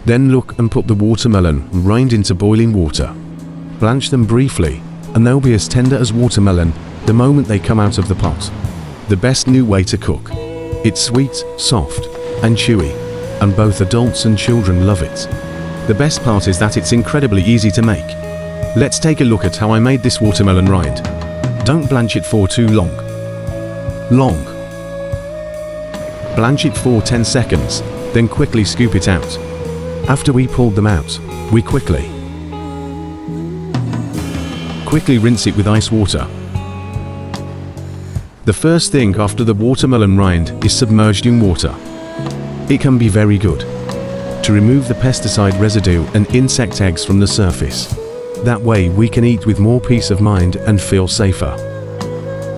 Then look and put the watermelon and rind into boiling water. Blanch them briefly, and they'll be as tender as watermelon the moment they come out of the pot. The best new way to cook. It's sweet, soft, and chewy, and both adults and children love it. The best part is that it's incredibly easy to make. Let's take a look at how I made this watermelon rind. Don't blanch it for too long. Blanch it for 10 seconds, then quickly scoop it out. After we pulled them out, we quickly rinse it with ice water. The first thing after the watermelon rind is submerged in water. It can be very good to remove the pesticide residue and insect eggs from the surface. That way we can eat with more peace of mind and feel safer.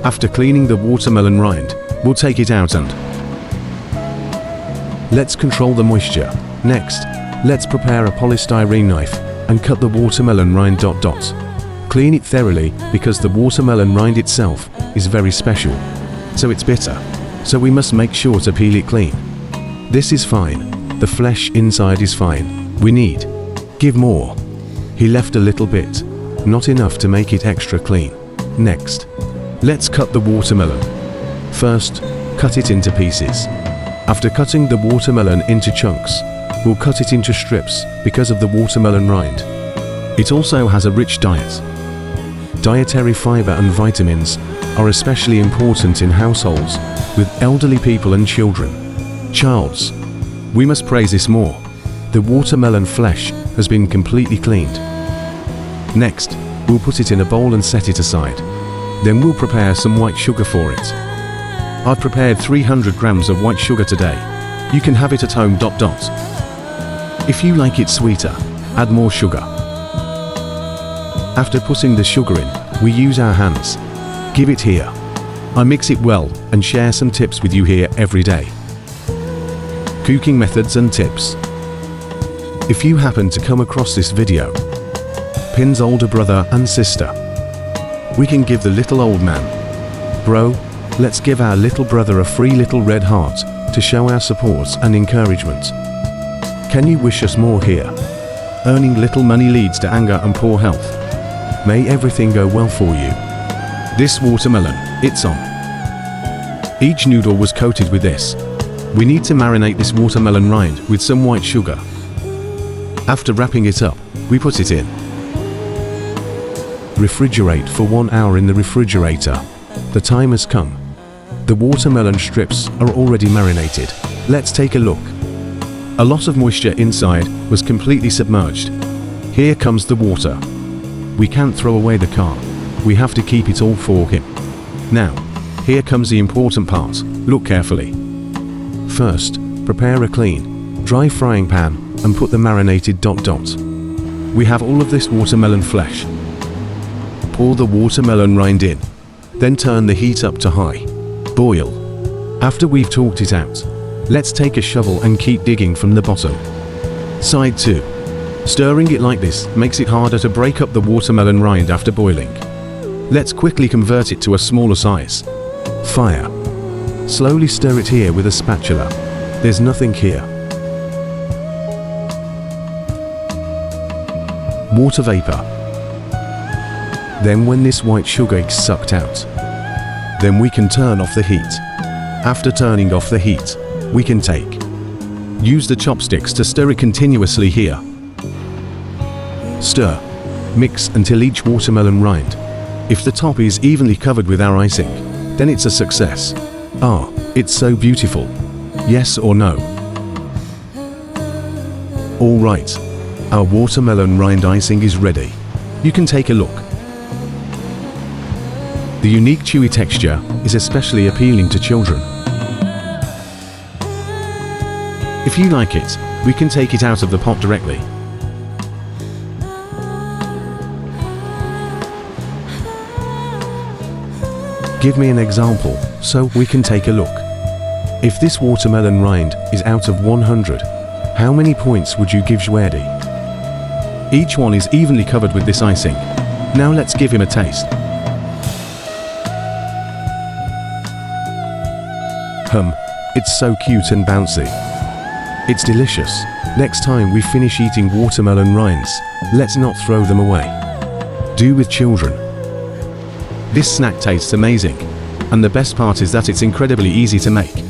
After cleaning the watermelon rind, we'll take it out and let's control the moisture. Next, let's prepare a polystyrene knife and cut the watermelon rind dots. Clean it thoroughly because the watermelon rind itself is very special, so it's bitter, so we must make sure to peel it clean. This is fine, the flesh inside is fine. We need give more. He left a little bit, not enough to make it extra clean. Next, let's cut the watermelon. First, cut it into pieces. After cutting the watermelon into chunks, we'll cut it into strips because of the watermelon rind. It also has a rich diet. Dietary fiber and vitamins are especially important in households with elderly people and children. Childs. We must praise this more. The watermelon flesh has been completely cleaned. Next, we'll put it in a bowl and set it aside. Then we'll prepare some white sugar for it. I've prepared 300 grams of white sugar today. You can have it at home. If you like it sweeter, add more sugar. After putting the sugar in, we use our hands. Give it here. I mix it well and share some tips with you here every day. Cooking methods and tips. If you happen to come across this video, Pin's older brother and sister, we can give the little old man. Bro, let's give our little brother a free little red heart to show our support and encouragement. Can you wish us more here? Earning little money leads to anger and poor health. May everything go well for you. This watermelon, it's on. Each noodle was coated with this. We need to marinate this watermelon rind with some white sugar. After wrapping it up, we put it in. Refrigerate for 1 hour in the refrigerator. The time has come. The watermelon strips are already marinated. Let's take a look. A lot of moisture inside was completely submerged. Here comes the water. We can't throw away the car. We have to keep it all for him. Now, here comes the important part. Look carefully. First, prepare a clean, dry frying pan and put the marinated dots. We have all of this watermelon flesh. Pour the watermelon rind in. Then turn the heat up to high. Boil. After we've talked it out, let's take a shovel and keep digging from the bottom. Side 2. Stirring it like this makes it harder to break up the watermelon rind after boiling. Let's quickly convert it to a smaller size. Fire. Slowly stir it here with a spatula. There's nothing here. Water vapor. Then when this white sugar is sucked out, then we can turn off the heat. After turning off the heat, we can use the chopsticks to stir it continuously here. Stir. Mix until each watermelon rind. If the top is evenly covered with our icing, then it's a success. Ah, it's so beautiful. Yes or no? Alright, our watermelon rind icing is ready. You can take a look. The unique chewy texture is especially appealing to children. If you like it, we can take it out of the pot directly. Give me an example so we can take a look. If this watermelon rind is out of 100, how many points would you give Shwedi? Each one is evenly covered with this icing. Now let's give him a taste. It's so cute and bouncy. It's delicious. Next time we finish eating watermelon rinds, let's not throw them away. Do with children. This snack tastes amazing. And the best part is that it's incredibly easy to make.